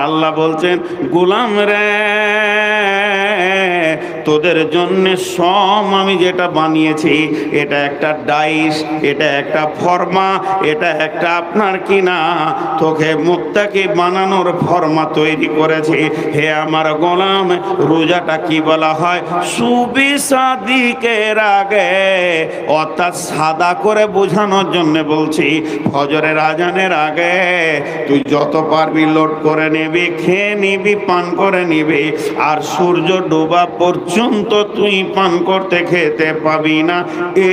আল্লাহ বলছেন, গোলাম রে, তোদের জন্য সম আমি যেটা বানিয়েছি, এটা একটা ডাইস, এটা একটা ফর্মা, এটা একটা আপনার কিনা তোকে মুত্তাকি বানানোর ফর্মা তৈরি করেছি। হে আমার গোলাম, রোজাটা কি বলা হয়? সুবিসাদিকের আগে, অর্থাৎ সাদা করে বোঝানোর জন্য বলছি, ফজরের আজানের আগে তুই যত পারবি লোড করে নিবি, খেয়ে নিবি, পান করে নিবি, আর সূর্য ডোবা পর্যন্ত তুই পান করতে খেতে পাবি না।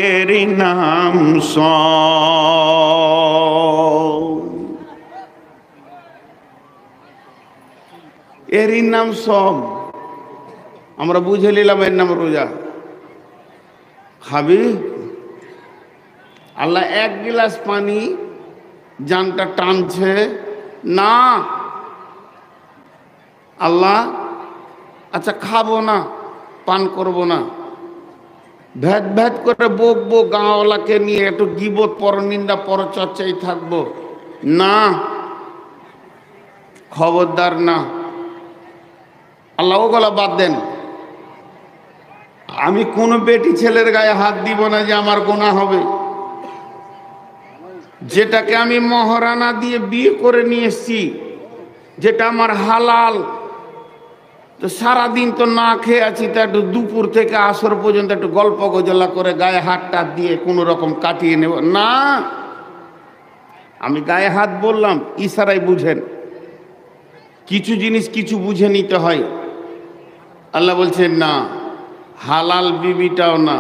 এরই নাম সওম। এরই নাম সওম। আমরা বুঝে নিলাম এর নাম রোজা। খাবি? আল্লাহ এক গিলাস পানি জানটা টানছে না, আল্লাহ আচ্ছা খাবো না, পান করব না, ভেদ ভেদ করে বকবো, গাঁওয়ালাকে নিয়ে একটু গিবত, পরনিন্দা, পরচর্চায় থাকবো না, খবরদার না। আল্লাহ ওগুলা বাদ দেন। আমি কোন বেটি ছেলের গায়ে হাত দিব না যে আমার গুনাহ হবে। যেটাকে আমি মহারানা দিয়ে বিয়ে করে নিয়ে এসছি, যেটা আমার হালাল, তো সারাদিন তো না খেয়ে আছি, তা একটু দুপুর থেকে আসর পর্যন্ত একটু গল্প গজলা করে গায়ে হাত টাত দিয়ে কোনো রকম কাটিয়ে নেব না। আমি গায়ে হাত বললাম, ইশারায় বুঝেন। কিছু জিনিস কিছু বুঝে নিতে হয়। আল্লাহ বলছেন না, হালাল বিবিটাও না,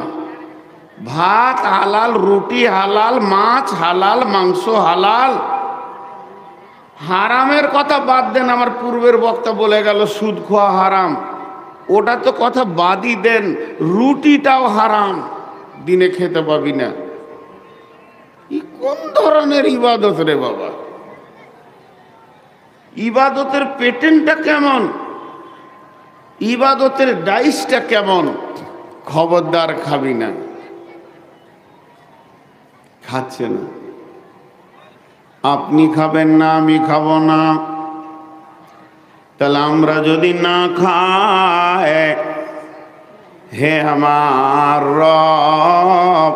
ভাত হালাল, রুটি হালাল, মাছ হালাল, মাংস হালাল। হারামের কথা বাদ দেন, আমার পূর্বের বক্তা বলে গেল সুদ খাওয়া হারাম, ওটা তো কথা বাদই দেন, রুটিটাও হারাম, দিনে খেতে পাবি না। কোন ধরনের ইবাদত রে বাবা? ইবাদতের প্যাটার্নটা কেমন, ইবাদতের ডাইসটা কেমন? খবরদার খাবি না। খাচ্ছে না, আপনি খাবেন না, আমি খাবো না, তাহলে আমরা যদি না খাই, হে আমার রব,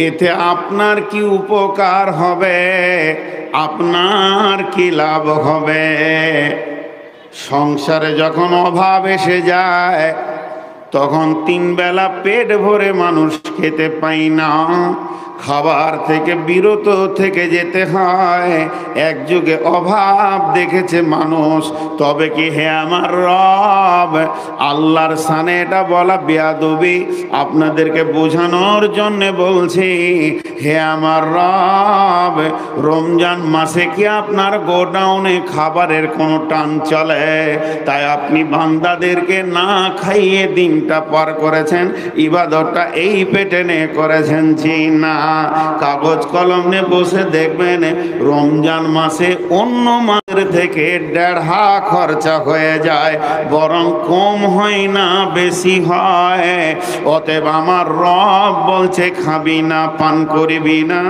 এতে আপনার কি উপকার হবে, আপনার কি লাভ হবে? সংসারে যখন অভাব এসে যায়, তখন 3 বেলা পেট ভরে মানুষ খেতে পাই না, খাবার থেকে বিরত থেকে যেতে হয়। এক যুগে অভাব দেখেছে মানুষ, তবে কি হে আমার রব, আল্লাহর সানে এটা বলা বেয়াদবি, আপনাদেরকে বোঝানোর জন্য বলছি। হে আমার রব, রমজান মাসে কি আপনার গোডাউনে খাবারের কোনো টান চলে? তাই আপনি বান্দাদেরকে না খাইয়ে দিনটা পার করেছেন, ইবাদতটা এই প্যাটার্নে করেছেন জি না? কাগজ কলম নিয়ে বসে দেখবেন, রমজান মাসে অন্য মাসের থেকে 1.5 খরচা হয়ে যায়, বরং কম হয় না, বেশি হয়। অতএব আমার রব বলছে, খাবি না, পান করবি না,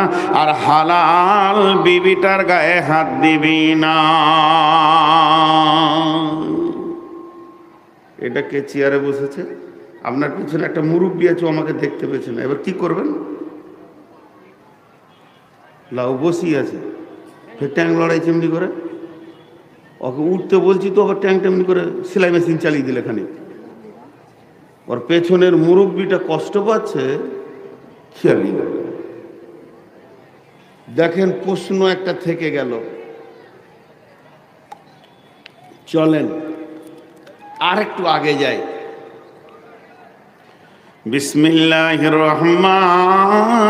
আর হালাল বিবিটার গায়ে হাত দিবি না। এটা কে চেয়ারে বসেছে? আপনার পিছনে একটা মুরব্বী আছে, আমাকে দেখতে পেয়েছে না, এবার কি করবেন? লাউ বসি আছে, ফের ট্যাং লড়াইছে এমনি করে, ওকে উঠতে বলছি তো আবার ট্যাং টেমনি করে সেলাই মেশিন চালিয়ে দিলে খানিক। ওর পেছনের মুরব্বীটা কষ্ট পাচ্ছে, খেয়ালি। দেখেন, প্রশ্ন একটা থেকে গেল, চলেন আর একটু আগে যাই। বিসমিল্লাহির রহমানির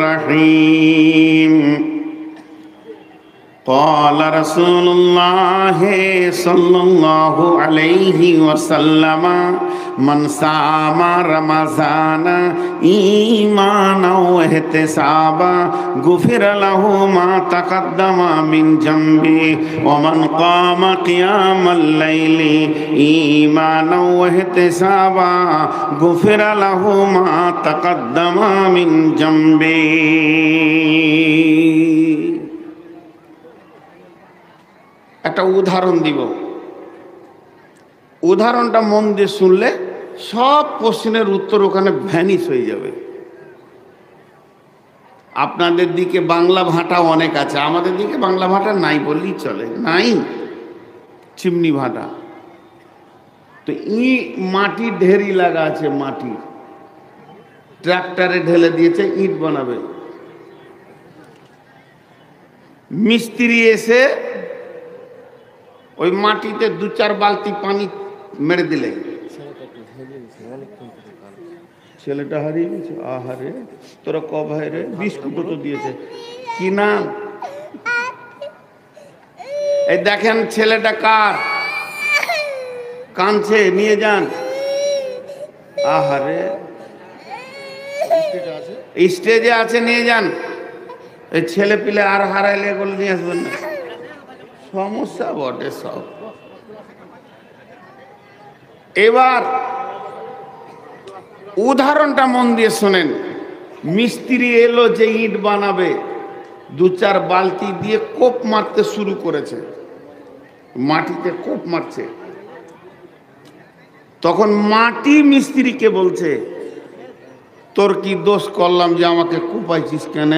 রহিম। قال رسول الله صلى الله عليه وسلم من صام رمضان إيمانا واحتسابا غفر له ما تقدم من ذنبه ومن قام قيام الليل إيمانا واحتسابا غفر له ما تقدم من ذنبه। একটা উদাহরণ দিব। উদাহরণটা মন দিয়ে শুনলে সব প্রশ্নের উত্তর ওখানে ভ্যানিশ হয়ে যাবে। আপনাদের দিকে বাংলা ভাষা অনেক আছে, আমাদের দিকে বাংলা ভাষা নাই বললেই চলে, নাই, চিমনি ভাটা। তো মাটি ঢেরি লাগা আছে, মাটি ট্রাক্টরে ঢেলে দিয়েছে, ইট বানাবে। মিস্ত্রি এসে ওই মাটিতে 2-4 বালতি পানি মেরে দিলে, ছেলেটা হারিয়ে গেছে। আহারে, তোরা ক ভাই রে? বিস্কুটও তো দিয়েছে। কি নাম? এই দেখেন ছেলেটা কার, কাঁদছে, নিয়ে যান। আহারে, স্টেজে আছে, নিয়ে যান। এই ছেলে পিলে আর হারাইলে এগুলো নিয়ে আসবেন না, সমস্যা বটে সব। এবার উদাহরণটা মন দিয়ে শোনেন। মিস্ত্রি এলো যে ইট বানাবে, 2-4 বালতি দিয়ে কোপ মারতে শুরু করেছে, মাটিতে কোপ মারছে। তখন মাটি মিস্ত্রিকে বলছে, তোর কি দোষ করলাম যে আমাকে কোপাইছিস কেন?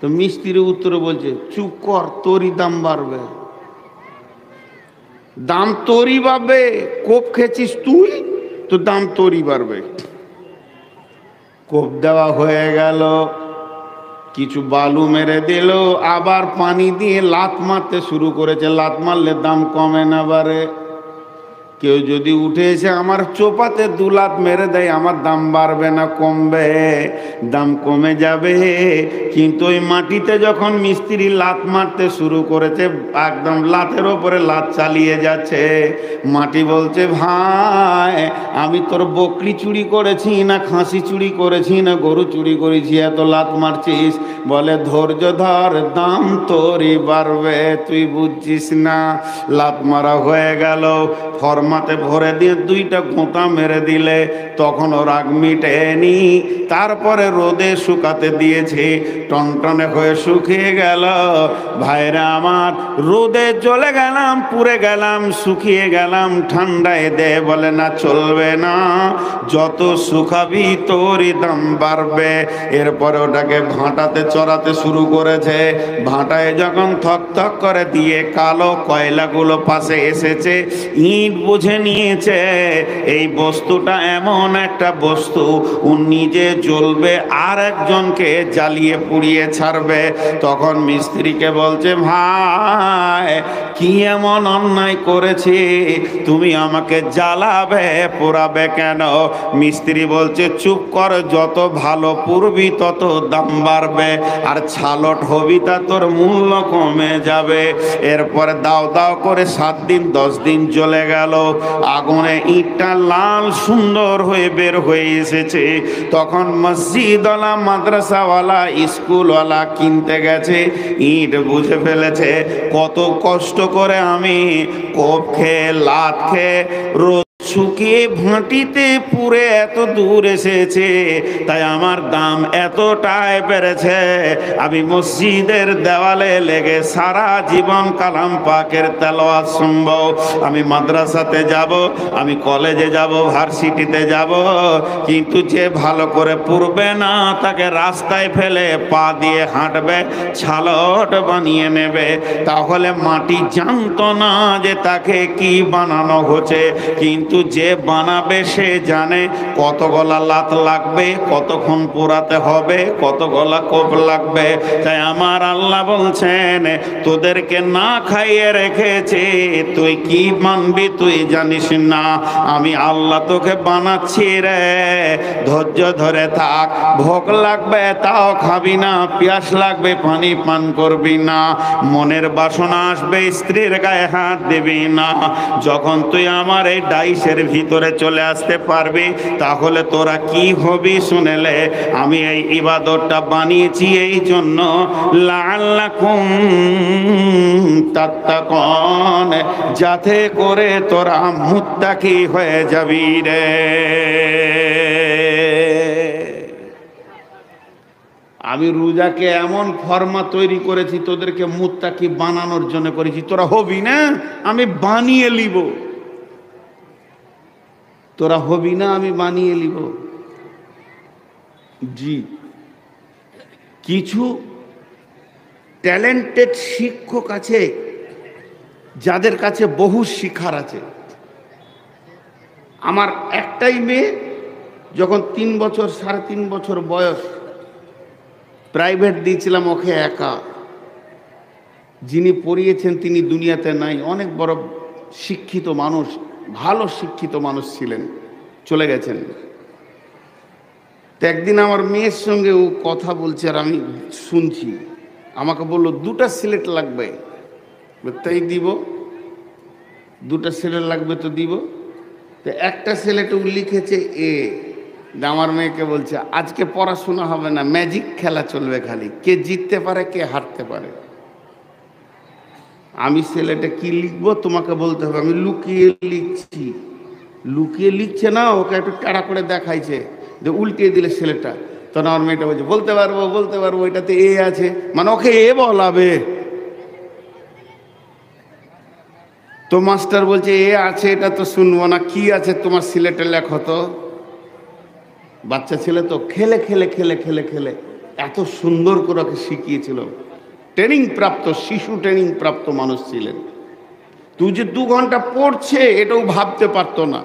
তো মিস্ত্রি উত্তরে বলছে, চুপ কর, তোরই দাম বাড়বে। দাম তোরই বাড়বে, কোপ খেয়েছিস তুই, তো দাম তোরই বাড়বে। কোপ দেওয়া হয়ে গেল, কিছু বালু মেরে দিল, আবার পানি দিয়ে লাত মারতে শুরু করেছে। লাত মারলে দাম কমে না বাড়ে? কেউ যদি উঠে এসে আমার চোপাতে 2 লাত মেরে দেয়, আমার দাম বাড়বে না কমবে? দাম কমে যাবে। কিন্তু ওই মাটিতে যখন মিস্ত্রি লাত মারতে শুরু করেছে, একদম লাতের ওপরে লাত চালিয়ে যাচ্ছে, মাটি বলছে, ভাই আমি তোর বকরি চুরি করেছি না খাসি চুরি করেছি না গরু চুরি করেছি, এত লাত মারছিস? বলে, ধৈর্য ধর, দাম তোরই বাড়বে, তুই বুঝছিস না। লাত মারা হয়ে গেল, ফরমাতে ভরে দিয়ে 2টা গোঁতা মেরে দিলে, তখনও রাগ মিটেনি। তারপরে রোদে শুকাতে দিয়েছে, টনটনে হয়ে শুকিয়ে গেল। ভাইরা আমার, রোদে চলে গেলাম, পুড়ে গেলাম, শুকিয়ে গেলাম, ঠান্ডায় দে, বলে না, চলবে না, যত শুকাবি তোরই দাম বাড়বে। এরপরে ওটাকে ভাঁটাতে চড়াতে শুরু করেছে। ভাঁটায় যখন থক থক করে দিয়ে কালো কয়লাগুলো পাশে এসেছে, ইট বুঝে নিয়েছে এই বস্তুটা এমন একটা বস্তু, ও নিজে জ্বলবে আর একজনকে জ্বালিয়ে পুড়িয়ে ছাড়বে। তখন মিস্ত্রিকে বলছে, ভাই কি এমন অন্যায় করেছি, তুমি আমাকে জ্বালাবে পোড়াবে কেন? মিস্ত্রি বলছে, চুপ কর, যত ভালো পুড়বি তত দাম বাড়বে, আর ছালট হবি তা তোর মূল্য কমে যাবে। এরপরে দাও দাও করে 7 দিন 10 দিন চলে গেল। আগুনে ইটটা লাল সুন্দর হয়ে বের হয়ে এসেছে। তখন মসজিদওয়ালা, মাদ্রাসাওয়ালা, স্কুলওয়ালা কিনতে গেছে, ইট বুঝে ফেলেছে কত কষ্ট করে আমি কোপ খেয়ে লাত খেয়ে রোদ শুকিয়ে ভাঁটিতে পুরে এত দূর এসেছে, তাই আমার দাম এতটাই বেড়েছে। আমি মসজিদের দেওয়ালে লেগে সারা জীবন কালাম পাকের তেলাওয়াত শুনবো, আমি মাদ্রাসাতে যাব, আমি কলেজে যাব, ভার্সিটিতে যাব, কিন্তু যে ভালো করে পড়বে না তাকে রাস্তায় ফেলে পা দিয়ে হাঁটবে, ছালট বানিয়ে নেবে। তাহলে মাটি জানতো না যে তাকে কি বানানো হচ্ছে, কিন্তু যে বানাবে সে জানে কত গলা লাত লাগবে, কতক্ষণ পোড়াতে হবে, কত গলা কোপ লাগবে। তাই আমার আল্লাহ বলছেন, তোদেরকে না খাইয়ে রেখেছে, তুই কি মানবি তুই জানিস না, আমি আল্লাহ তোকে বানাচ্ছি রে, ধৈর্য ধরে থাক। ভোগ লাগবে তাও খাবি না, পিয়াস লাগবে পানি পান করবি না, মনের বাসনা আসবে স্ত্রীর গায়ে হাত দিবি না। যখন তুই আমার এই ডাইসের ভিতরে চলে আসতে পারবি, তাহলে তোরা কি হবি শুনেলে, আমি এই ইবাদতটা বানিয়েছি এই জন্য, লাআল্লাকুম তাত্তাকুন, যাতে করে তোরা মুত্তাকি হয়ে যাবি রে। আমি রোজাকে এমন ফর্মা তৈরি করেছি, তোদেরকে মুত্তাকি বানানোর জন্য করেছি। তোরা হবি না, আমি বানিয়ে লিব। তোরা হবি না, আমি বানিয়ে লিব। জি, কিছু ট্যালেন্টেড শিক্ষক আছে যাদের কাছে বহু শিখার আছে। আমার একটাই মেয়ে, যখন 3 বছর 3.5 বছর বয়স, প্রাইভেট দিয়েছিলাম ওকে একা। যিনি পড়িয়েছেন তিনি দুনিয়াতে নাই, অনেক বড় শিক্ষিত মানুষ, ভালো শিক্ষিত মানুষ ছিলেন, চলে গেছেন। তো একদিন আমার মেয়ের সঙ্গে ও কথা বলছে আর আমি শুনছি। আমাকে বললো 2টা সিলেট লাগবে। তাই দিব, 2টা সিলেট লাগবে তো দিব। তো একটা সিলেটে ও লিখেছে এ। আমার মেয়েকে বলছে আজকে পড়াশোনা হবে না, ম্যাজিক খেলা চলবে, খালি কে জিততে পারে কে হারতে পারে। আমি সিলেটে কি লিখবো তোমাকে বলতে হবে। আমি লুকিয়ে লিখছি। লুকিয়ে লিখছে না, ওকে একটু টাড়া করে দেখাইছে, যে উল্টিয়ে দিলে ছেলেটা। তখন আমার মেয়েটা বলছে বলতে পারবো বলতে পারবো, এটাতে এ আছে, মানে ওকে এ বলাবে। তো মাস্টার বলছে এ আছে, এটা তো শুনবো না, কি আছে তোমার সিলেটে লেখো তো। বাচ্চা ছেলে তো খেলে খেলে খেলে খেলে খেলে এত সুন্দর করে ওকে শিখিয়েছিল। ট্রেনিং প্রাপ্ত শিশু, ট্রেনিং প্রাপ্ত মানুষ ছিলেন। তুই যে 2 ঘন্টা পড়ছে এটাও ভাবতে পারতো না।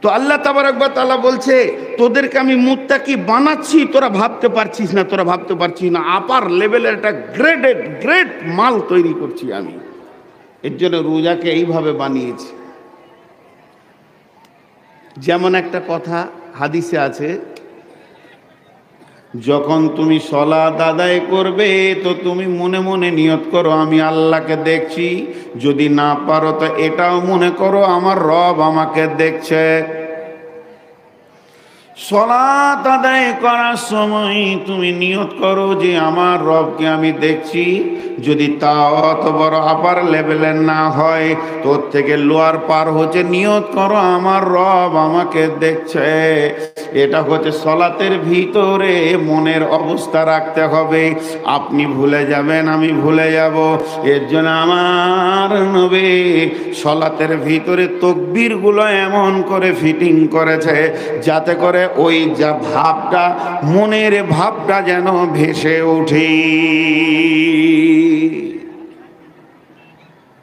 তো আল্লাহ তাবারক ওয়া তাআলা বলছে তোদেরকে আমি মুত্তাকি বানাচ্ছি, তোরা ভাবতে পারছিস না, তোরা ভাবতে পারছিস না। আপার লেভেলের একটা গ্রেট মাল তৈরি করছি আমি। এর জন্য রোজাকে এইভাবে বানিয়েছি। যেমন একটা কথা হাদিসে আছে, যখন তুমি সালাত আদায় করবে তো তুমি মনে মনে নিয়ত করো আমি আল্লাহকে দেখছি। যদি না পারো তো এটাও মনে করো আমার রব আমাকে দেখছে। সালাত আদায় করার সময় তুমি নিয়ত করো যে আমার রবকে আমি দেখছি। যদি তাও অত বড় আপার লেভেলের না হয়, তোর থেকে লোয়ার পার হচ্ছে, নিয়ত করো আমার রব আমাকে দেখছে। এটা হচ্ছে সালাতের ভিতরে মনের অবস্থা রাখতে হবে। আপনি ভুলে যাবেন, আমি ভুলে যাব। এর জন্য আমার নবী সালাতের ভিতরে তাকবীরগুলো এমন করে ফিটিং করেছে যাতে করে ওই যা ভাবটা, মনের ভাবটা যেন ভেসে ওঠে।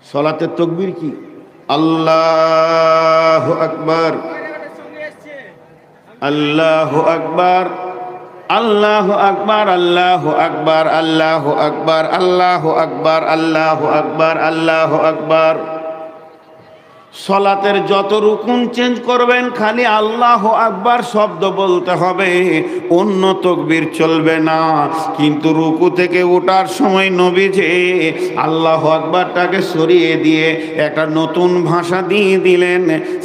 সালাতের তাকবীর কি? আল্লাহু আকবার, আল্লাহু আকবার, আল্লাহু আকবার, আল্লাহু আকবার, আল্লাহু আকবার, আল্লাহু আকবার, আল্লাহু আকবার, আল্লাহু আকবার। সালাতের যত রুকুন চেঞ্জ করবেন খালি আল্লাহু আকবার শব্দ বলতে হবে, অন্য তাকবীর চলবে না। কিন্তু রুকু থেকে ওঠার সময় নবীজি আল্লাহু আকবারটাকে সরিয়ে দিয়ে একটা নতুন ভাষা দিয়ে দিলেন,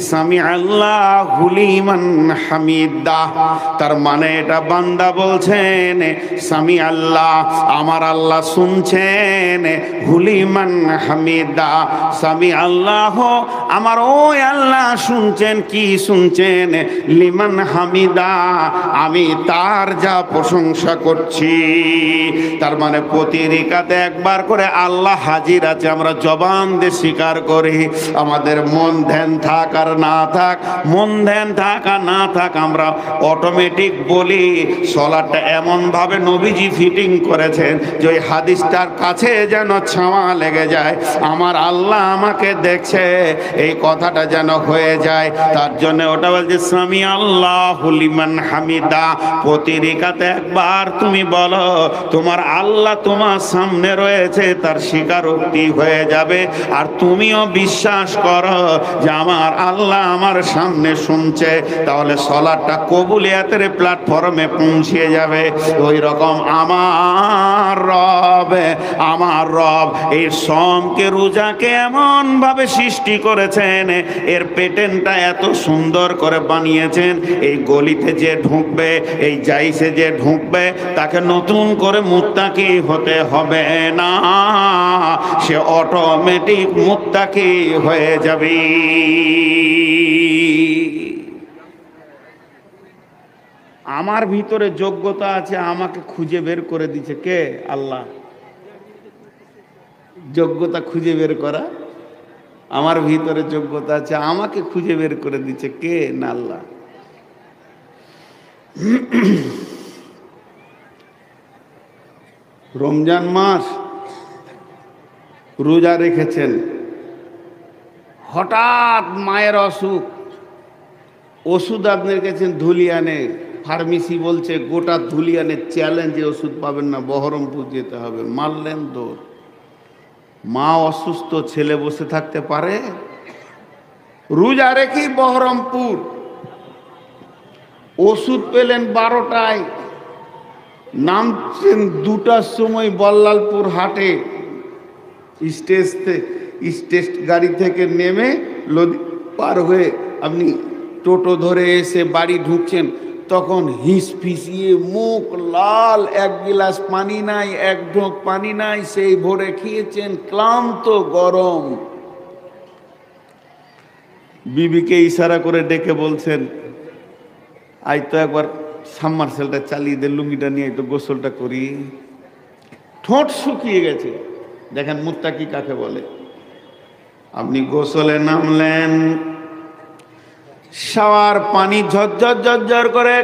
সামি আল্লাহু লিমান হামিদা। তার মানে এটা বান্দা বলছেন সামি আল্লাহ, আমার আল্লাহ শুনছেন, হুলিমান হামিদা, সামি আল্লাহ, আমার ওই আল্লাহ শুনছেন। কি শুনছেন? লিমান হামিদা, আমি তার যা প্রশংসা করছি। তার মানে প্রতি রিকাতে একবার করে আল্লাহ হাজির আছে, আমরা জবান দিয়ে স্বীকার করি। আমাদের মন ধ্যান থাক আর না থাক, মন ধ্যান থাক আর না থাক, আমরা অটোমেটিক বলি। সালাতটা এমন ভাবে নবীজি ফিটিং করেছেন যে ওই হাদিসটার কাছে যেন ছাওয়া লেগে যায়, আমার আল্লাহ আমাকে দেখছে, এই কথাটা যেন হয়ে যায়। তার জন্য ওটা বলছে সামি আল্লাহু লিমান হামিদা। প্রতি রিকাতে একবার তুমি বলো তোমার আল্লাহ তোমার সামনে রয়েছে, তার স্বীকারোক্তি হয়ে যাবে। আর তুমিও বিশ্বাস করো যে আমার আল্লাহ আমার সামনে শুনছে, তাহলে সালাতটা কবুলিয়াতের প্ল্যাটফর্মে পৌঁছে যাবে। ওই রকম আমার রব এই সোমকে রোজাকে এমন ভাবে সৃষ্টি করেছেন, এর প্যাটার্নটা এত সুন্দর করে বানিয়েছেন, এই গলিতে যে ঢুকবে, এই জাইসে যে ঢুকবে, তাকে নতুন করে মুত্তাকি হতে হবে না, সে অটোমেটিক মুত্তাকি হয়ে যাবে। আমার ভিতরে যোগ্যতা আছে, আমাকে খুঁজে বের করে দিচ্ছে কে? আল্লাহ। যোগ্যতা খুঁজে বের করা, আমার ভিতরে যোগ্যতা আছে, আমাকে খুঁজে বের করে দিচ্ছে কে? না আল্লাহ। রমজান মাস রোজা রেখেছেন, হঠাৎ মায়ের অসুখ, ওষুধ আপনি রেখেছেন ধুলিয়ানে, ফার্মেসি বলছে গোটা ধুলিয়ানে চ্যালেঞ্জে ওষুধ পাবেন না, বহরমপুর যেতে হবে, মারলেন দৌড়। মা অসুস্থ, ছেলে বসে থাকতে পারে? রোজা রেখেই বহরমপুর, ওষুধ পেলেন 12টায়, নামছেন 2টার সময় বল্লালপুর হাটে, স্টেজ গাড়ি থেকে নেমে নদী পার হয়ে আপনি টোটো ধরে এসে বাড়ি ঢুকছেন, তখন হিস ফিসিয়ে মুখ লাল, এক গিলাস পানি নাই, এক ঢোক পানি নাই, সেই ভোরে খেয়েছেন, ক্লান্ত, গরম। বিবিকে ইশারা করে ডেকে বলছেন, আজ তো একবার সাবমার্সেলটা চালিয়ে দে, লুঙ্গিটা নিয়ে তো গোসলটা করি। ঠোঁট শুকিয়ে গেছে। দেখেন মুত্তাকি কাকে বলে। আপনি গোসলে নামলেন, শাওয়ার পানি ঝরঝর ঝরঝর করে,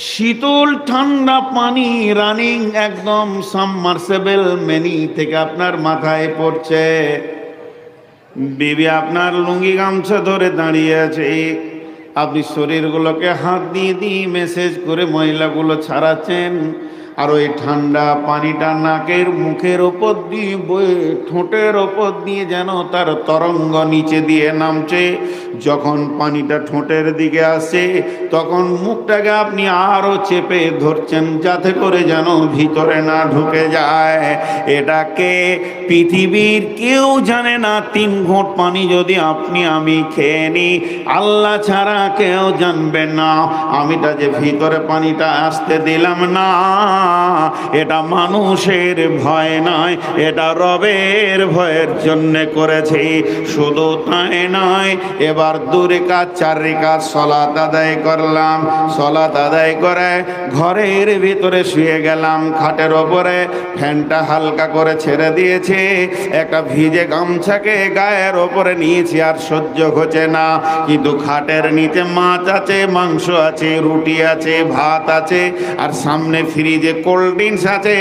শীতল ঠান্ডা পানি রানিং একদম সাবমার্সেবল মেনি থেকে আপনার মাথায় পড়ছে। বিবি আপনার লুঙ্গি গামছা ধরে দাঁড়িয়ে আছে, আপনি শরীরগুলোকে হাত দিয়ে দিয়ে মেসেজ করে মহিলাগুলো ছাড়াচ্ছেন, আর ওই ঠান্ডা পানিটা নাকের মুখের ওপর দিয়ে বয়ে ঠোঁটের ওপর দিয়ে যেন তার তরঙ্গ নিচে দিয়ে নামছে। যখন পানিটা ঠোঁটের দিকে আসে, তখন মুখটাকে আপনি আরো চেপে ধরছেন যাতে করে যেন ভিতরে না ঢুকে যায়। এটাকে পৃথিবীর কেউ জানে না। 3 ঘোঁট পানি যদি আপনি আমি খেয়ে নিই, আল্লাহ ছাড়া কেউ জানবে না। আমিটা যে ভিতরে পানিটা আসতে দিলাম না, এটা মানুষের ভয় নয়, এটা রবের ভয়ের জন্য করেছি। শুধু তাই নয়, এবার 2 রেখাত 4 রেখাত সালাত আদায় করলাম। সালাত আদায় করে ঘরের ভিতরে শুয়ে গেলাম, খাটের ওপরে ফ্যানটা হালকা করে ছেড়ে দিয়েছে, একটা ভিজে গামছাকে গায়ের ওপরে নিয়েছি, আর সহ্য হচ্ছে না। কিন্তু খাটের নিচে মাছ আছে, মাংস আছে, রুটি আছে, ভাত আছে, আর সামনে ফ্রিজে কোল্ড ড্রিঙ্কস আছে,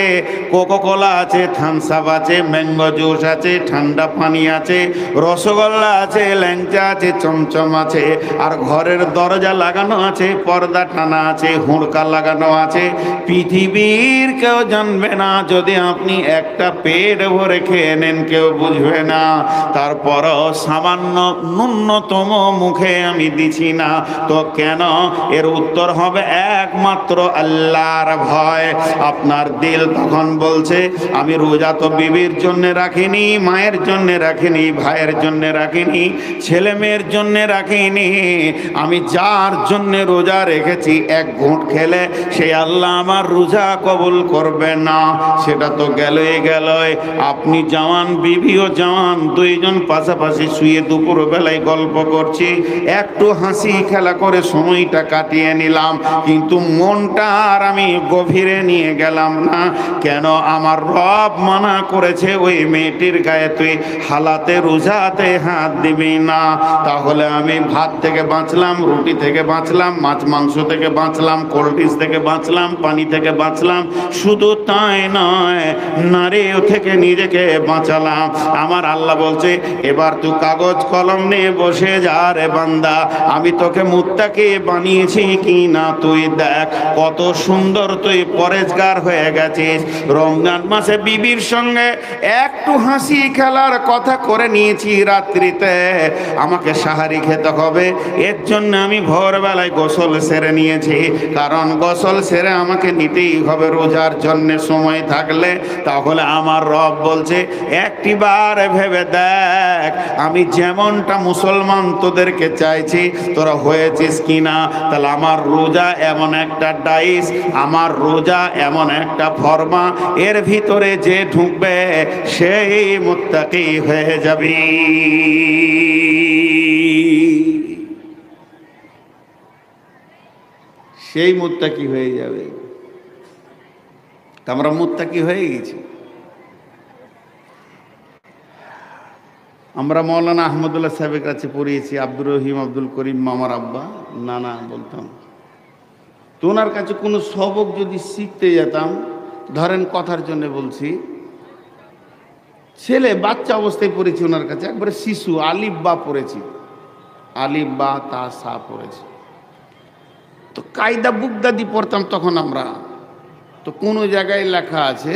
কোকোকোলা আছে, থামস আপ আছে, ম্যাঙ্গো জুস আছে, ঠান্ডা পানি আছে, রসগোল্লা আছে, ল্যাংচা আছে, চমচম আছে, আর ঘরের দরজা লাগানো আছে, পর্দা টানা আছে, হুড়কা লাগানো আছে। পৃথিবীর কেউ জানবে না, যদি আপনি একটা পেট ভরে খেয়ে নেন কেউ বুঝবে না। তারপরও সামান্য ন্যূনতম মুখে আমি দিছি না, তো কেন? এর উত্তর হবে একমাত্র আল্লাহর ভয়। আপনার দিল তখন বলছে, আমি রোজা তো বিবির জন্য রাখিনি, মায়ের জন্য রাখিনি, ভাইয়ের জন্য রাখিনি, ছেলে মেয়ের জন্য রাখিনি, আমি যার জন্য রোজা রেখেছি 1 ঘুঁট খেলে সেই আল্লাহ আমার রোজা কবুল করবে না। সেটা তো গেলই গেল। আপনি জওয়ান, বিবিও জওয়ান, 2 জন পাশাপাশি শুয়ে দুপুর বেলায় গল্প করছি, একটু হাসি খেলা করে সময়টা কাটিয়ে নিলাম, কিন্তু মনটা আর আমি গভীরে নিয়ে গেলাম না। কেন? আমার রব মানা করেছে ওই মেয়েটির গায়ে তুই হালাতে রোজাতে হাত দিবি না। তাহলে আমি ভাত থেকে বাঁচলাম, রুটি থেকে বাঁচলাম, মাছ মাংস থেকে বাঁচলাম, কোল্ড ড্রিঙ্কস থেকে বাঁচলাম, পানি থেকে বাঁচলাম। শুধু তাই নয়, নারীও থেকে নিজেকে বাঁচালাম। আমার আল্লাহ বলছে, এবার তুই কাগজ কলম নিয়ে বসে যা রে বান্দা, আমি তোকে মুত্তাকি বানিয়েছি কি না তুই দেখ। কত সুন্দর তুই পরেজগার হয়ে গেছিস। রমজান মাসে বিবির সঙ্গে একটু হাসি খেলার কথা করে নিয়েছি, রাত্রিতে আমাকে সাহারি খেতে হবে, এর জন্য আমি ভোরবেলায় গোসল সেরে নিয়েছি। কারণ গোসল সেরে আমাকে নিতেই হবে রোজার জন্য সময় থাকলে। তাহলে আমার রব বলছে, একটিবার ভেবে দেখ, আমি যেমনটা মুসলমান তোদেরকে চাইছি তোরা হয়েছিস কিনা। তাহলে আমার রোজা এমন একটা ডাইস, আমার রোজা এমন একটা ফরমা, এর ভিতরে যে ঢুকবে সেই মুত্তাকি হয়ে যাবে। সেই মুত্তাকি হয়ে যাবে। আমরা মুত্তাকি হয়ে গেছি। আমরা মৌলানা আহমদুল্লাহ সাহেবের কাছে পড়িয়েছি, আব্দুর রহিম আব্দুল করিম মামার আব্বা, নানা বলতাম। তো ওনার কাছে কোনো সবক যদি শিখতে যেতাম, ধরেন কথার জন্য বলছি, ছেলে বাচ্চা অবস্থায় পড়েছি ওনার কাছে, একবারে শিশু, আলিফ বা পড়েছি, আলিফ বা তা সা পড়েছি। তো কায়দা বুগদাদি পড়তাম তখন আমরা। তো কোনো জায়গায় লেখা আছে,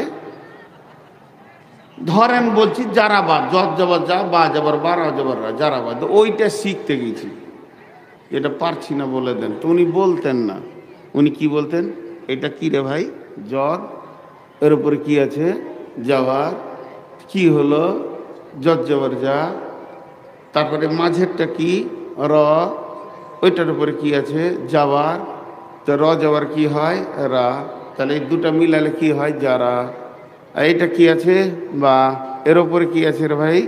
ধরেন বলছি জারাবা, জজ জবর যা, বা জবর বা, রা জবর রা, জারাবা। তো ওইটা শিখতে গেছি, এটা পারছি না বলে দেন। তো উনি বলতেন না, উনি কি বলতেন, এটা কি রে ভাই, জ্বর, এর উপরে কি আছে, জবর, কি হলো, জজ জবর যা, তারপরে মাঝেরটা কি, র, ওইটার উপরে কি আছে, জাবার, তো র জবর কি হয়, রা, তাহলে এই দুটা মিলালে কি হয়, যারা। আর এটা কি আছে, বা, এর উপরে কি আছে রে ভাই,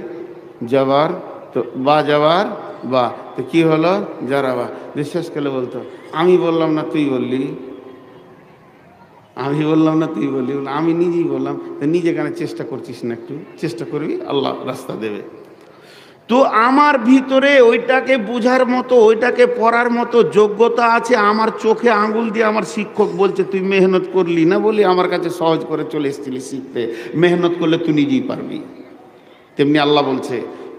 জবর, তো বা জবর বা, তো কি হলো, যারা বা। বিশ্বাস করলে বলতো, আমি বললাম না তুই বললি, আমি বললাম না তুই বললি, আমি নিজেই বললাম। তো নিজে কেন চেষ্টা করছিস না, একটু চেষ্টা করবি, আল্লাহ রাস্তা দেবে। তো আমার ভিতরে ওইটাকে বুঝার মতো, ওইটাকে পড়ার মতো যোগ্যতা আছে। আমার চোখে আঙ্গুল দিয়ে আমার শিক্ষক বলছে, তুই মেহনত করলি না বলি আমার কাছে সহজ করে চলে এসেছিলি শিখতে, মেহনত করলে তুই নিজেই পারবি। তেমনি আল্লাহ বলছে,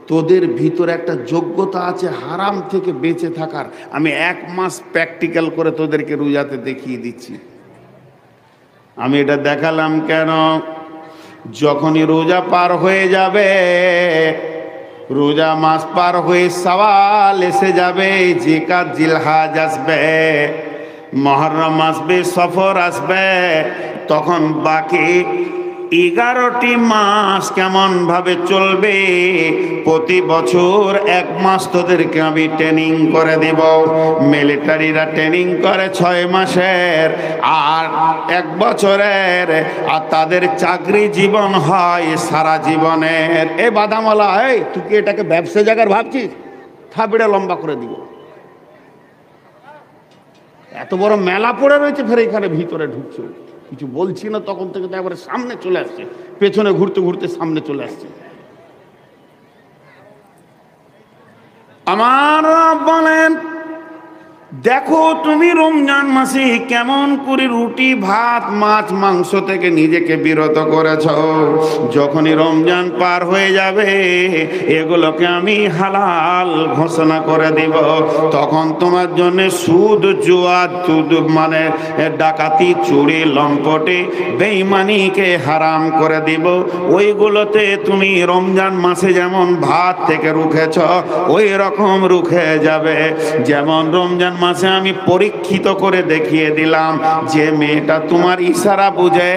তোদের ভিতরে একটা যোগ্যতা আছে হারাম থেকে বেঁচে থাকার, আমি 1 মাস প্র্যাকটিক্যাল করে তোদেরকে রোজাতে দেখিয়ে দিচ্ছি। আমি এটা দেখালাম কেন, যখনই রোজা পার হয়ে যাবে, রোজা মাস পার হয়ে সওয়াল এসে যাবে, জিকাত জিলহাজ আসবে, মুহররম আসবে, সফর আসবে, তখন বাকি 11টি মাস কেমন ভাবে চলবে। প্রতি বছর 1 মাস তোদেরকে আমি ট্রেনিং করে দেব। মিলিটারিরা ট্রেনিং করে 6 মাসের আর 1 বছরের, আর তাদের চাকরি জীবন হয় সারা জীবনের। এ বাদামওয়ালা, এই তুই কি এটাকে ব্যবসা জায়গার ভাবছিস? থাপড়ে লম্বা করে দিব। এত বড় মেলা পড়ে রয়েছে, ফের এখানে ভিতরে ঢুকছে, কিছু বলছি না, তখন থেকে তো একবারে সামনে চলে আসছে, পেছনে ঘুরতে ঘুরতে সামনে চলে আসছে। আমার বলেন, দেখো তুমি রমজান মাসে কেমন করে রুটি ভাত মাছ মাংস থেকে নিজেকে বিরত করেছ। যখনই রমজান পার হয়ে যাবে, এগুলোকে আমি হালাল ঘোষণা করে দিব। তখন তোমার জন্য সুদ জুয়া, মানে ডাকাতি, চুরি লম্পটে বেঈমানিকে হারাম করে দিব। ওইগুলোতে তুমি রমজান মাসে যেমন ভাত থেকে রুখেছ, ওই রকম রুখে যাবে। যেমন রমজান মাসে আমি পরীক্ষিত করে দেখিয়ে দিলাম, যে মেয়েটা তোমার ইশারা বুঝে,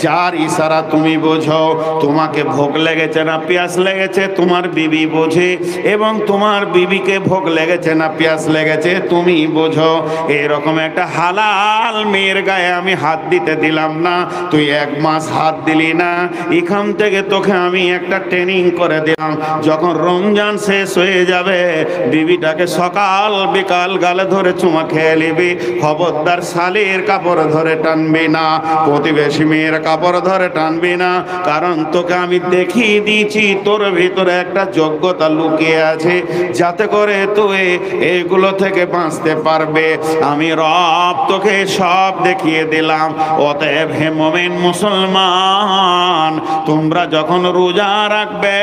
যার ইশারা তুমি বোঝো, তোমাকে ভোগ লেগেছে না পিয়াস লেগেছে তোমার বিবি বোঝে, এবং তোমার বিবিকে ভোগ লেগেছে না পিয়াস লেগেছে তুমি বোঝো। এরকম একটা হালাল মেয়ের গায়ে আমি হাত দিতে দিলাম না। তুই 1 মাস হাত দিলি না, এখান থেকে তোকে আমি একটা ট্রেনিং করে দিলাম। যখন রমজান শেষ হয়ে যাবে, বিবিটাকে সকাল বিকাল গালে ধরে চুমা খেয়ে নিবি। খবরদার শালীর কাপড় ধরে টানবি না, প্রতিবেশী মেয়ের কাপড় ধরে টানবি না, কারণ তোকে আমি দেখিয়ে দিয়েছি তোর ভিতরে একটা যোগ্যতা লুকিয়ে আছে, যাতে করে তুই এগুলো থেকে বাঁচতে পারবে। আমি রব তোকে সব দেখিয়ে দিলাম। অতএব হে মুমিন মুসলমান, তোমরা যখন রোজা রাখবে,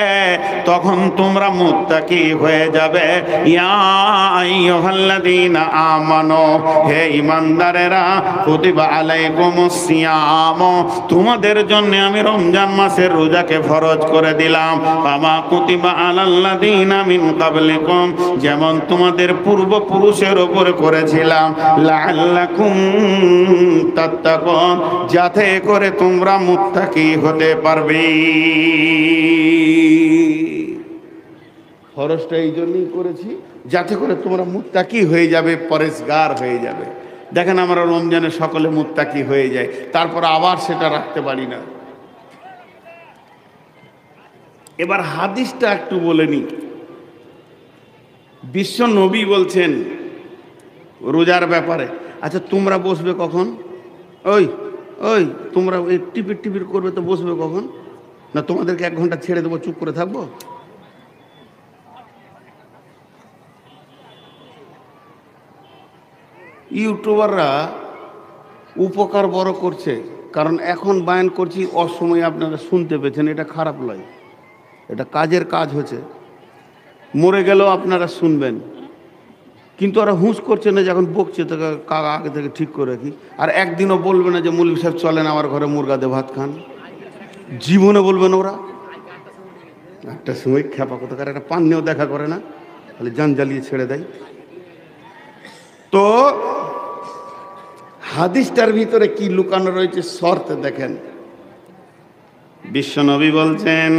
তখন তোমরা মুত্তাকি হয়ে যাবে। ইয়া আইয়ুহাল্লাযীনা আমানু, হে ঈমানদারেরা, কুতিবা আলাইকুমুস সিয়াম, তোমাদের জন্য আমি রমজান মাসের রোজাকে ফরজ করে দিলাম। কামা কুতিবা আলাল্লাযীনা মিন ক্বাবলিকুম, যেমন তোমাদের পূর্বপুরুষের উপর করেছিলাম, লাআল্লাকুম তাত্তাকুন, যাতে করে তোমরা মুত্তাকি হতে পারবে। ফরজটা এই জন্যই করেছি, যাতে করে তোমরা মুত্তাকি হয়ে যাবে, পরেজগার হয়ে যাবে। দেখেন আমরা রমজানে সকলে মুত্তাকি হয়ে যায়, তারপর আবার সেটা রাখতে পারি না। এবার হাদিসটা একটু বলে নি। বিশ্ব নবী বলছেন রোজার ব্যাপারে, আচ্ছা তোমরা বসবে কখন? ওই ওই তোমরা ওই টিপির টিপির করবে তো বসবে কখন? না তোমাদেরকে 1 ঘন্টা ছেড়ে দেবো, চুপ করে থাকবো? ইউটিউবাররা উপকার বড় করছে, কারণ এখন বায়ান করছি অসময়ে আপনারা শুনতে পেয়েছেন, এটা খারাপ নয়, এটা কাজের কাজ হচ্ছে। মরে গেলেও আপনারা শুনবেন, কিন্তু ওরা হুঁশ করছে না, যখন বকছে তো কাকা আগে থেকে ঠিক করে রাখি। আর একদিনও বলবে না যে মৌলভী সাহেব চলেন আমার ঘরে মুরগা দিয়ে ভাত খান, জীবনে বলবে না ওরা। একটা সময় খেপা কোথাকার একটা পান নিয়েও দেখা করে না, তাহলে জান জ্বালিয়ে ছেড়ে দেয়। তো হাদিসটার ভিতরে কি লুকানো রয়েছে শর্ত দেখেন। বিশ্বনবী বলছেন,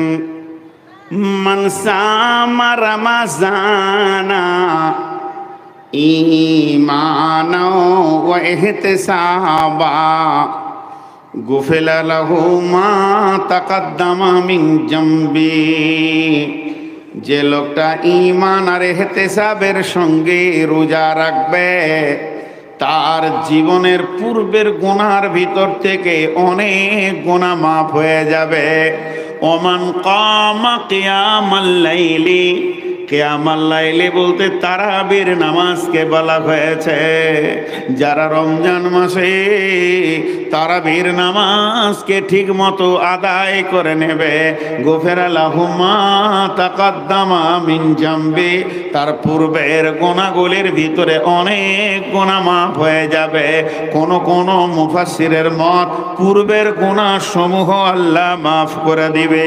মান সামা রমাজানা ঈমানা ওয়া ইহতিসাবা গুফিরা লাহু মা তাকাদ্দামা মিন জামবি। যে লোকটা ঈমান আর ইহতিসাবের সঙ্গে রোজা রাখবে, তার জীবনের পূর্বের গুনার ভিতর থেকে অনেক গুনাহ মাফ হয়ে যাবে। ওমান কামা কিয়ামাল লাইলি, কিয়ামাল লাইলি বলতে তারাবির নামাজকে বলা হয়েছে। যারা রমজান মাসে তারাবির নামাজকে ঠিক মতো আদায় করে নেবে, গুফিরা লাহু মা তাকাদ্দামা মিন জামবি, তার পূর্বের গুনাহগুলির ভিতরে অনেক গুনাহ মাফ হয়ে যাবে। কোন কোন মুফাসসিরের মত, পূর্বের গুনাহ সমূহ আল্লাহ মাফ করে দিবে।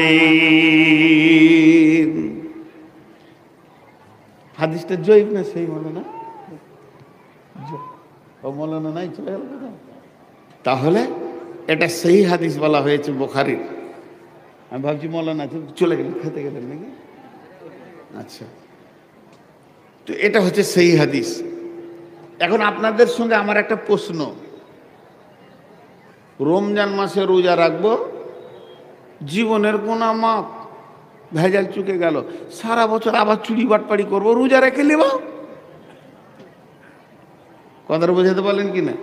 হাদিসটা জয়ীফ না সেই মৌলানা? ও মৌলানা নাই, চলে গেল কোথাও? তাহলে এটা সেই হাদিস বলা হয়েছে বুখারীর। আমি ভাবছি মৌলানা চলে গেলেন, খেতে গেলেন নাকি? আচ্ছা, তো এটা হচ্ছে সেই হাদিস। এখন আপনাদের সঙ্গে আমার একটা প্রশ্ন, রমজান মাসে রোজা রাখবো, জীবনের গুনাহ মাফ, ভেজাল চুকে গেল, সারা বছর আবার চুরি বাটপাড়ি করবো, রোজা রেখে নেব? কথাটা বোঝাতে পারলেন কি না?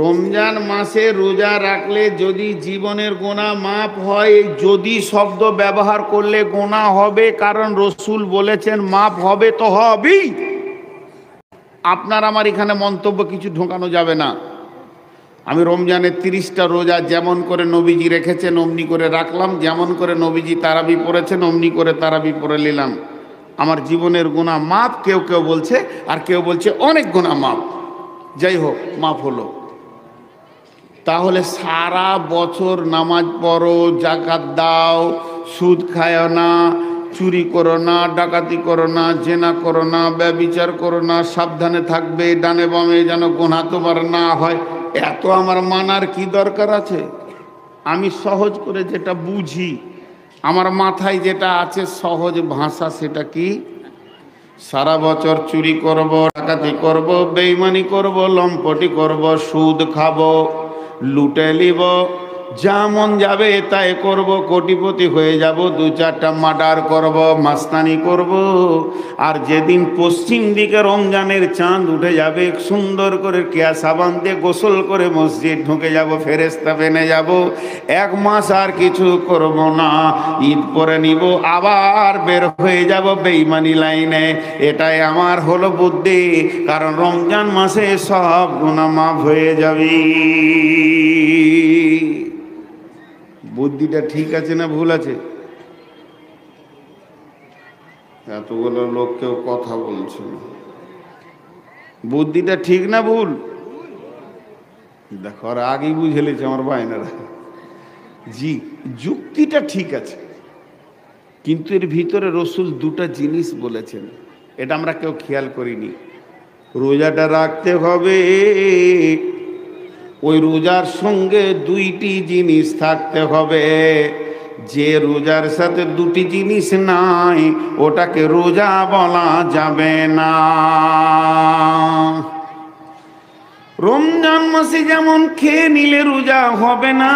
রমজান মাসে রোজা রাখলে যদি জীবনের গুনাহ মাফ হয়, যদি শব্দ ব্যবহার করলে গুনাহ হবে, কারণ রসুল বলেছেন মাফ হবে, তো হবেই। আপনার আমার এখানে মন্তব্য কিছু ঢোকানো যাবে না। আমি রমজানের 30টা রোজা যেমন করে নবীজি রেখেছেন অমনি করে রাখলাম, যেমন করে নবীজি তারাবি পড়েছেন অমনি করে তারাবি পড়ে নিলাম। আমার জীবনের গুনাহ মাফ, কেউ কেউ বলছে, আর কেউ বলছে অনেক গুনাহ মাফ। যাই হোক, মাফ হলো। তাহলে সারা বছর নামাজ পড়ো, যাকাত দাও, সুদ খায় না, চুরি করো না, ডাকাতি করো না, জেনা করো না, ব্যভিচার করো না, সাবধানে থাকবে, ডানে বামে যেন গুনাহ তোমার না হয়, এত আমার মানার কি দরকার আছে? আমি সহজ করে যেটা বুঝি, আমার মাথায় যেটা আছে সহজ ভাষা, সেটা কি? সারা বছর চুরি করব, ডাকাতি করব, বেঈমানি করব, লম্পটি করব, সুদ খাবো, লুটে নিব, যা মন যাবে তাই করব, কোটিপতি হয়ে যাব, 2-4টা মার্ডার করব, মাস্তানি করব। আর যেদিন পশ্চিম দিকে রমজানের চাঁদ উঠে যাবে, সুন্দর করে কেয়া সাবান দিয়ে গোসল করে মসজিদ ঢুকে যাব, ফেরেশতা বেনে যাব, 1 মাস আর কিছু করব না, ঈদ পরে নিব, আবার বের হয়ে যাব বেঈমানি লাইনে। এটাই আমার হলো বুদ্ধি, কারণ রমজান মাসে সব গুনাহ মাফ হয়ে যাবে। বুদ্ধিটা ঠিক আছে না ভুল আছে? এতগুলো লোক কেউ কথা বলছে না, বুদ্ধিটা ঠিক না ভুল? দেখো, আর আগেই বুঝে লেছে আমার বায়নারা। জি, যুক্তিটা ঠিক আছে, কিন্তু এর ভিতরে রসুল 2টা জিনিস বলেছেন, এটা আমরা কেউ খেয়াল করিনি। রোজাটা রাখতে হবে, ওই রোজার সঙ্গে 2টি জিনিস থাকতে হবে। যে রোজার সাথে 2টি জিনিস নাই, ওটাকে রোজা বলা যাবে না। রমজান মাসে যেমন খেয়ে নিলে রোজা হবে না,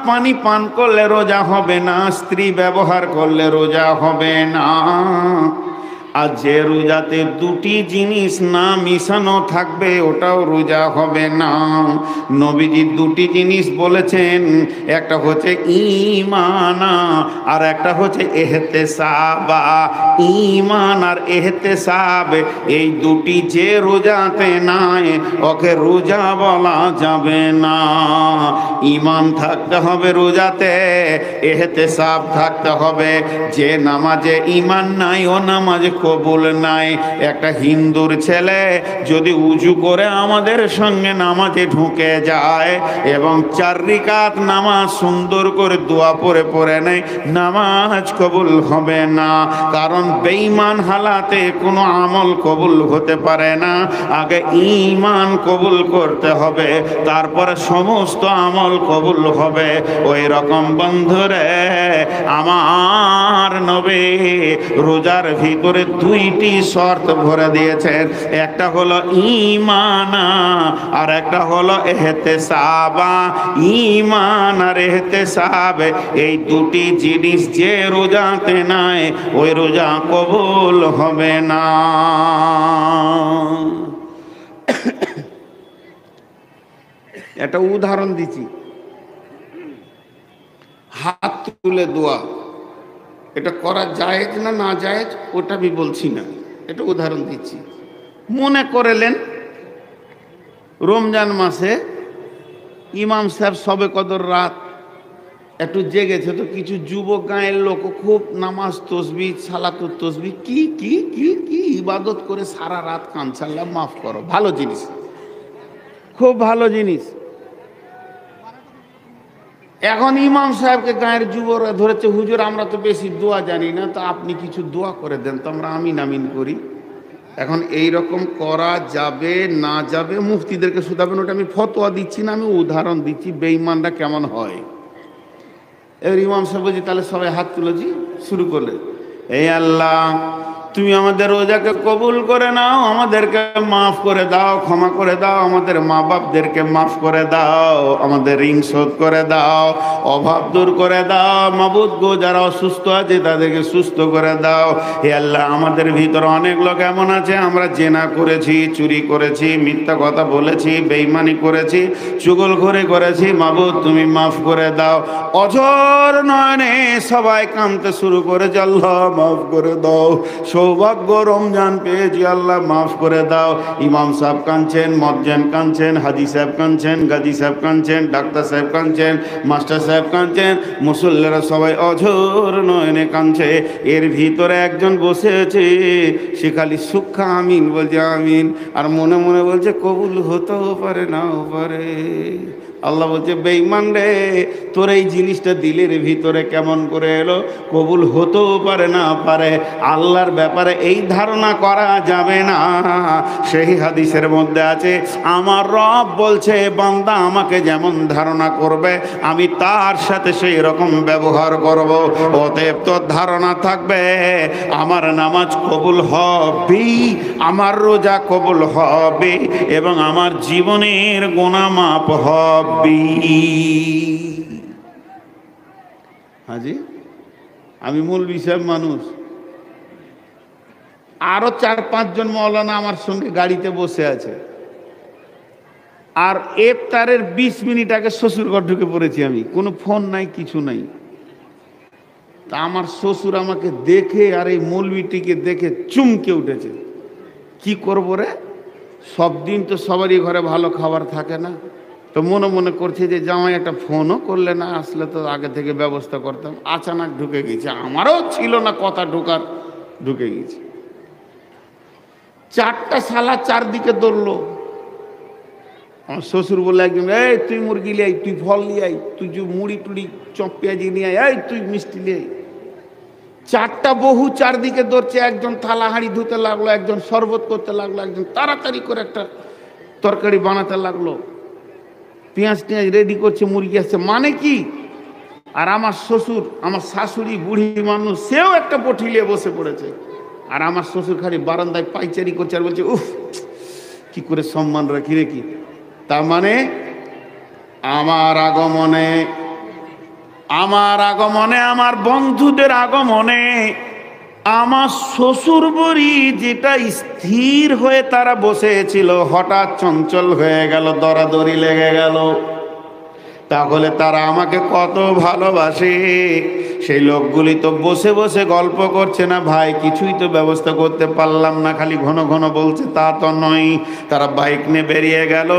পানি পান করলে রোজা হবে না, স্ত্রী ব্যবহার করলে রোজা হবে না, আর যে রোজাতে দুটি জিনিস না মিশানো থাকবে ওটাও রোজা হবে না। নবীজি দুটি জিনিস বলেছেন, একটা হচ্ছে ঈমানা আর একটা হচ্ছে ইহতিসাবা। ঈমান আর ইহতিসাব এই দুটি যে রোজাতে নাই ওকে রোজা বলা যাবে না। ঈমান থাকতে হবে রোজাতে, ইহতিসাব থাকতে হবে। যে নামাজে ঈমান নাই ও নামাজ কবুল নাই। একটা হিন্দুর ছেলে যদি উজু করে আমাদের সঙ্গে নামাজে ঢুকে যায় এবং 4 রাকাত নামাজ সুন্দর করে দোয়া পড়ে পড়ে নেয়, নামাজ কবুল হবে না। কারণ বেঈমান হালাতে কোনো আমল কবুল হতে পারে না। আগে ঈমান কবুল করতে হবে, তারপরে সমস্ত আমল কবুল হবে। ওই রকম বন্ধুরে আমার নবী রোজার ভিতরে 2টি শর্ত ভরে দিয়েছেন। একটা হলো ঈমানা আর একটা হলো ইহতিসাবা। ঈমান আর ইহতিসাব এই দুটি জিনিস যে রোজাতে নাই ওই রোজা কবুল হবে না। একটা উদাহরণ দিচ্ছি, হাত তুলে দোয়া, এটা করা জায়েজ না না জায়েজ ওটা আমি বলছি না, এটা উদাহরণ দিচ্ছি। মনে করলেন রমজান মাসে ইমাম সাহেব সবে কদর রাত একটু জেগেছে, তো কিছু যুবক গাঁয়ের লোক খুব নামাজ তসবিহ সালাতুত তসবিহ কি কি কি কি ইবাদত করে সারা রাত কাঁদছে। আল্লাহ মাফ করো, ভালো জিনিস, খুব ভালো জিনিস। এখন ইমাম সাহেবকে গায়ের যুবকরা ধরেছে, হুজুর আমরা তো বেশি দোয়া জানি না, তো আপনি কিছু দোয়া করে দেন তো আমরা আমিন আমিন করি। এখন এই রকম করা যাবে না যাবে মুফতিদেরকে শুধাবেন, ওটা আমি ফতোয়া দিচ্ছি না, আমি উদাহরণ দিচ্ছি বেঈমানরা কেমন হয়। এবার ইমাম সাহেব বলছি তাহলে সবাই হাত তুলেছি, শুরু করলে এই আল্লাহ তুমি আমাদের রোজাকে কবুল করে নাও, আমাদেরকে মাফ করে দাও, ক্ষমা করে দাও, আমাদের মা বাপদেরকে মাফ করে দাও, আমাদের ঋণ শোধ করে দাও, অভাব দূর করে দাও। মাবুদ গো, যারা অসুস্থ আছে তাদেরকে সুস্থ করে দাও। হে আল্লাহ, আমাদের ভিতরে অনেক লোক এমন আছে আমরা জেনা করেছি, চুরি করেছি, মিথ্যা কথা বলেছি, বেঈমানি করেছি, চুগলখড়ি করেছি, মাবুদ তুমি মাফ করে দাও। অঝর নয়নে সবাই কাঁদতে শুরু করেছে, আল্লাহ মাফ করে দাও, সৌভাগ্য রমজান পেয়েছি, আল্লাহ মাফ করে দাও। ইমাম সাহেব কাঁদছেন, মজ্জেন কাঁদছেন, হাজি সাহেব কাঁদছেন, গাজী সাহেব কাঁদছেন, ডাক্তার সাহেব কাঁদছেন, মাস্টার সাহেব কাঁদছেন, মুসল্লিরা সবাই অঝোর নয়নে কাঁদছে। এর ভিতরে একজন বসে আছে, সে খালি সুখা আমিন বলছে আমিন, আর মনে মনে বলছে কবুল হতেও পারে নাও পারে। আল্লাহ বলছে বেঈমান রে, তোর এই জিনিসটা দিলের ভিতরে কেমন করে এলো? কবুল হতেও পারে না পারে, আল্লাহর ব্যাপারে এই ধারণা করা যাবে না। সেই হাদিসের মধ্যে আছে, আমার রব বলছে বান্দা আমাকে যেমন ধারণা করবে আমি তার সাথে সেই রকম ব্যবহার করব। অতএব তোর ধারণা থাকবে আমার নামাজ কবুল হবে, আমার রোজা কবুল হবে এবং আমার জীবনের গুনাহ মাফ হবে। হাজি আমি মৌলভী সাহেব মানুষ, আরো 4-5 জন মৌলানা আমার সঙ্গে গাড়িতে বসে আছে, আর ইফতারের 20 মিনিট আগে শ্বশুর ঘর ঢুকে পড়েছি আমি, কোনো ফোন নাই কিছু নাই। তা আমার শ্বশুর আমাকে দেখে আর এই মৌলভীটিকে দেখে চুমকে উঠেছে। কি করবো রে, সব দিন তো সবারই ঘরে ভালো খাবার থাকে না, তো মনে মনে করছে যে জামাই একটা ফোনও করলে না, আসলে তো আগে থেকে ব্যবস্থা করতাম। আচানক ঢুকে গেছে, আমারও ছিল না কথা ঢোকার, ঢুকে গেছে। 4টা শালা চারদিকে দৌড়লো। আমার শ্বশুর বললো একদম, এই তুই মুরগি লিয়ে আই, তুই ফল নিয়ে আই, তুই মুড়ি টুড়ি চপ পেঁয়াজি নিয়ে আই, এই তুই মিষ্টি নিয়ে আই। 4টা বহু চারদিকে দৌড়ছে, একজন থালা হাঁড়ি ধুতে লাগলো, একজন শরবত করতে লাগলো, একজন তাড়াতাড়ি করে একটা তরকারি বানাতে লাগলো, পেঁয়াজ টেঁয়াজ রেডি করছে, মুরগি আসছে, মানে কি? আর আমার শ্বশুর, আমার শাশুড়ি বুড়ি মানুষ, সেও একটা বটি নিয়ে বসে পড়েছে, আর আমার শ্বশুর খালি বারান্দায় পাইচারি করছে আর বলছে উফ কি করে সম্মান রাখি রে কি। তার মানে আমার আগমনে, আমার বন্ধুদের আগমনে আমার শ্বশুর বাড়ি যেটা স্থির হয়ে তারা বসেছিল হঠাৎ চঞ্চল হয়ে গেল, দরাদরি লেগে গেল। তাহলে তারা আমাকে কত ভালোবাসে। সেই লোকগুলি তো বসে বসে গল্প করছে না, ভাই কিছুই তো ব্যবস্থা করতে পারলাম না, খালি ঘন ঘন বলছে, তা তো নয়। তারা বাইক নিয়ে বেরিয়ে গেল,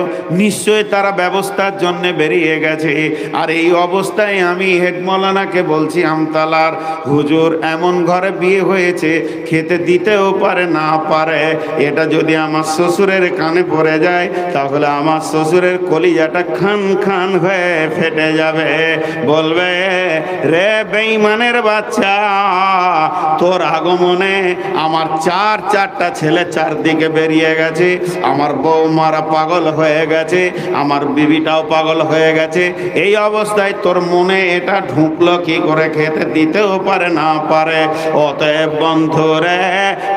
নিশ্চয়ই তারা ব্যবস্থার জন্য বেরিয়ে গেছে। আর এই অবস্থায় আমি হেড মৌলানাকে বলছি আমতলার, হুজুর এমন ঘরে বিয়ে হয়েছে, খেতে দিতেও পারে না পারে। এটা যদি আমার শ্বশুরের কানে পড়ে যায় তাহলে আমার শ্বশুরের কলিজাটা খান খান হয়ে ফেটে যাবে। বলবে, রে বেঈমানের বাচ্চা, তোর আগমনে আমার চারটা ছেলে চারদিকে বেরিয়ে গেছে, আমার বৌমারা পাগল হয়ে গেছে, আমার বিবিটাও পাগল হয়ে গেছে। এই অবস্থায় তোর মনে এটা ঢুকলো কি করে, খেতে দিতেও পারে না পারে। অতএব বন্ধুরে,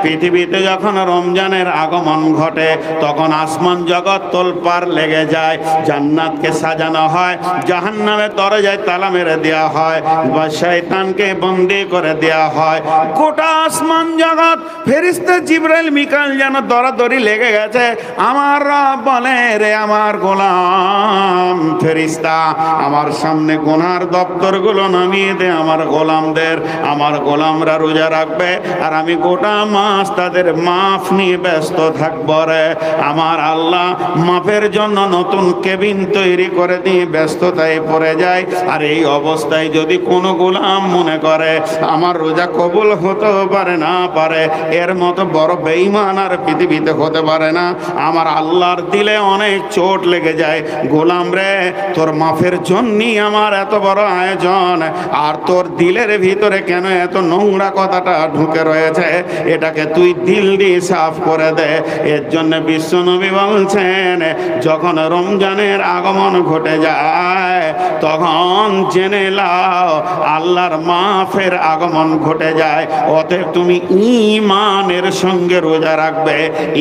পৃথিবীতে যখন রমজানের আগমন ঘটে তখন আসমান জগৎ তোলপাড় লেগে যায়, জান্নাতকে সাজানো হয়, জাহান্নামের দরজায় তালা মেরে দেওয়া হয়, বা শয়তানকে বন্দি করে দেওয়া হয়। গোটা আসমান জগৎ ফেরেশতা জিবরাইল মিকাইল যেন দরাদরি লেগে গেছে। আমার রব বলে, রে আমার গোলাম ফেরেশতা, আমার সামনে গুনার দপ্তরগুলো নামিয়ে দে আমার গোলামদের। আমার গোলামরা রোজা রাখবে আর আমি গোটা মাস তাদের মাফ নিয়ে ব্যস্ত থাকবো রে। আমার আল্লাহ মাফের জন্য নতুন কেবিন তৈরি করে দিয়ে ব্যস্ততায় পড়ে যায়। আর এই অবস্থায় যদি কোনো গোলাম মনে করে আমার রোজা কবুল হতে পারে না পারে, এর মতো বড় বেঈমান আর পৃথিবীতে হতে পারে না। আমার আল্লাহর দিলে অনেক চোট লেগে যায়। গোলাম রে, তোর মাফের জন্যই আমার এত বড় আয়োজন, আর তোর দিলের ভিতরে কেন এত নোংরা কথাটা ঢুকে রয়েছে, এটাকে তুই দিল দিয়ে সাফ করে দে। এর জন্য বিশ্বনবী বলছেন, যখন রমজানের আগমন ঘটে যায় তখন জেনে লাও আল্লাহর মাফের আগমন ঘটে যায়। অতএব তুমি ঈমানের সঙ্গে রোজা রাখবে।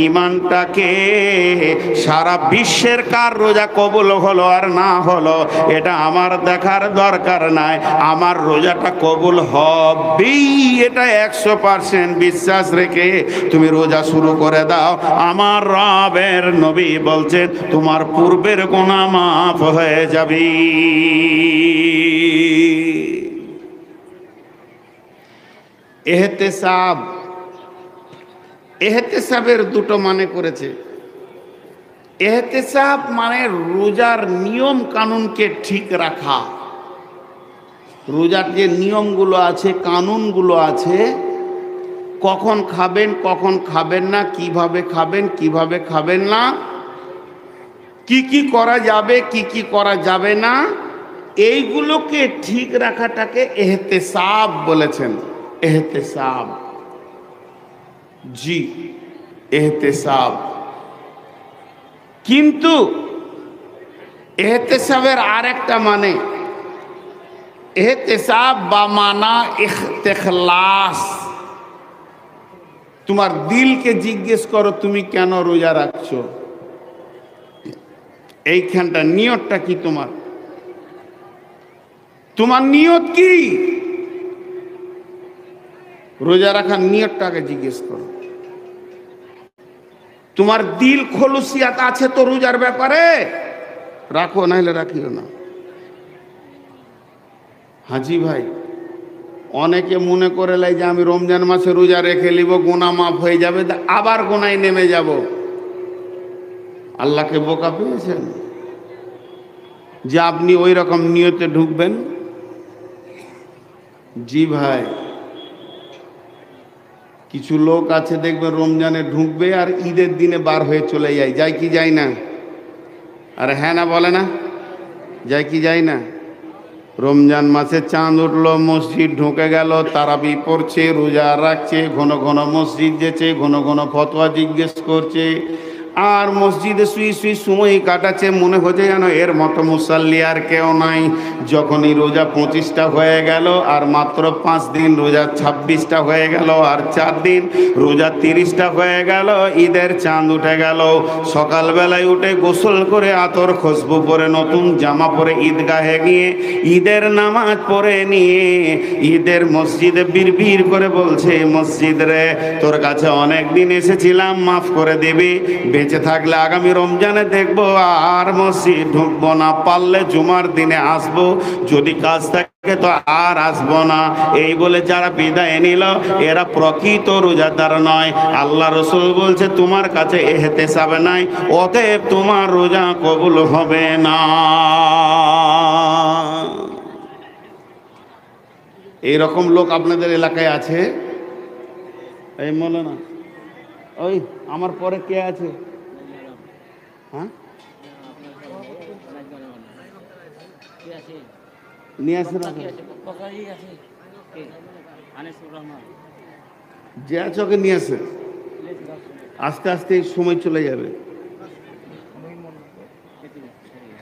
ঈমানটাকে সারা বিশ্বের কার রোজা কবুল হলো আর না হলো এটা আমার দেখার দরকার নাই, আমার রোজাটা কবুল হবেই, এটা 100% বিশ্বাস রেখে তুমি রোজা শুরু করে দাও। আমার রবের নবী বলছেন, তোমার পূর্বের গুনাহ মাফ হয়ে যাবে। এহতেসাব, এহতেসাবের দুটো মানে করেছে। এহতেসাব মানে রোজার নিয়ম কানুনকে ঠিক রাখা। রোজার যে নিয়মগুলো আছে, কানুনগুলো আছে, কখন খাবেন কখন খাবেন না, কিভাবে খাবেন কিভাবে খাবেন না, কি কি করা যাবে কি কি করা যাবে না, এইগুলোকে ঠিক রাখাটাকে এহতেসাব বলেছেন। এহতেসাব, জি এহতেসাব। কিন্তু এহতেসাবের আরেকটা মানে, এহতেসাব বা মানা ইখতিলাস। তোমার দিলকে জিজ্ঞেস করো তুমি কেন রোজা রাখছো, এইখানটা নিয়তটা কি, তোমার তোমার নিয়ত কি, রোজা রাখার নিয়তটাকে জিজ্ঞেস করো। তোমার দিল খলুসিয়াত আছে তো রোজার ব্যাপারে, রাখো, নাহলে রাখিও না। হাজি ভাই, অনেকে মনে করে লাই যে আমি রমজান মাসে রোজা রেখে নিব, গুনাহ মাফ হয়ে যাবে, আবার গুনায় নেমে যাব। আল্লাহকে বোকা পেয়েছেন যে আপনি ওই রকম নিয়তে ঢুকবেন? জি ভাই, কিছু লোক আছে দেখবে রমজানে ঢুকবে আর ঈদের দিনে বার হয়ে চলে যায় কি যায় না? আরে হ্যাঁ না বলে না, যায় কি যায় না? রমজান মাসে চাঁদ উঠলো, মসজিদ ঢুকে গেল, তারাবি পড়ছে, রোজা রাখছে, ঘন ঘন মসজিদ যেছে, ঘন ঘন ফতোয়া জিজ্ঞেস করছে, আর মসজিদে শুই শুই সময় কাটাচ্ছে, মনে হচ্ছে যেন এর মতো মুসাল্লি আর কেউ নাই। যখনই রোজা 25টা হয়ে গেল, আর মাত্র 5 দিন, রোজা 26টা হয়ে গেল, আর 4 দিন, রোজা 30টা হয়ে গেল, ঈদের চাঁদ উঠে গেল। সকালবেলায় উঠে গোসল করে আতর খুশবু পরে নতুন জামা পরে ঈদগাহে গিয়ে ঈদের নামাজ পড়ে নিয়ে ঈদের মসজিদে বিড়বিড় করে বলছে, মসজিদ রে, তোর কাছে অনেক দিন এসেছিলাম, মাফ করে দিবি, বেঁচে থাকলে আগামী রমজানে দেখবো আর মসজিদ ঢুকবো না, পারলে জুমার দিনে আসবো, যদি কাজ থাকে তো আর আসবো না। এই বলে যারা বিদায় নিল এরা প্রকৃত রোজাদার নয়। আল্লাহ রসুল বলছে তোমার কাছে এহতেসাব নাই, অতএব তোমার রোজা কবুল হবে না। এইরকম লোক আপনাদের এলাকায় আছে? এই মৌলানা, ওই আমার পরে কে আছে? হ্যাঁ, নিয়ে আসেন, যে আছে ওকে নিয়ে আসেন। আস্তে আস্তে সময় চলে যাবে।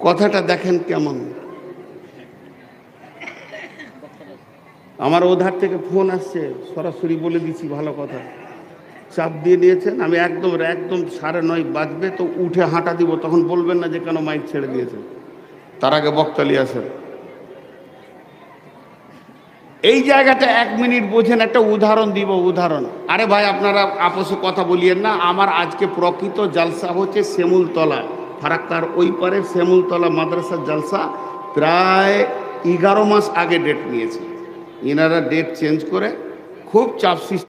কথাটা দেখেন কেমন। আমার ওধার থেকে ফোন আসছে, সরাসরি বলে দিচ্ছি, ভালো কথা, চাপ দিয়ে নিয়েছেন। আমি একদম 9:30 বাজবে তো উঠে হাঁটা দিব, তখন বলবেন না যে কেন মাইক ছেড়ে দিয়েছেন। তার আগে বক্তালি আসেন। এই জায়গাটা 1 মিনিট বোঝেন, একটা উদাহরণ দিব। উদাহরণ, আরে ভাই আপনারা আপসে কথা বলিয়েন না। আমার আজকে প্রকৃত জালসা হচ্ছে শ্যামুলতলা, ফারাক্কার ওই পারে শ্যামুলতলা মাদ্রাসার জালসা। প্রায় 11 মাস আগে ডেট নিয়েছে, এনারা ডেট চেঞ্জ করে খুব চাপ সৃষ্টি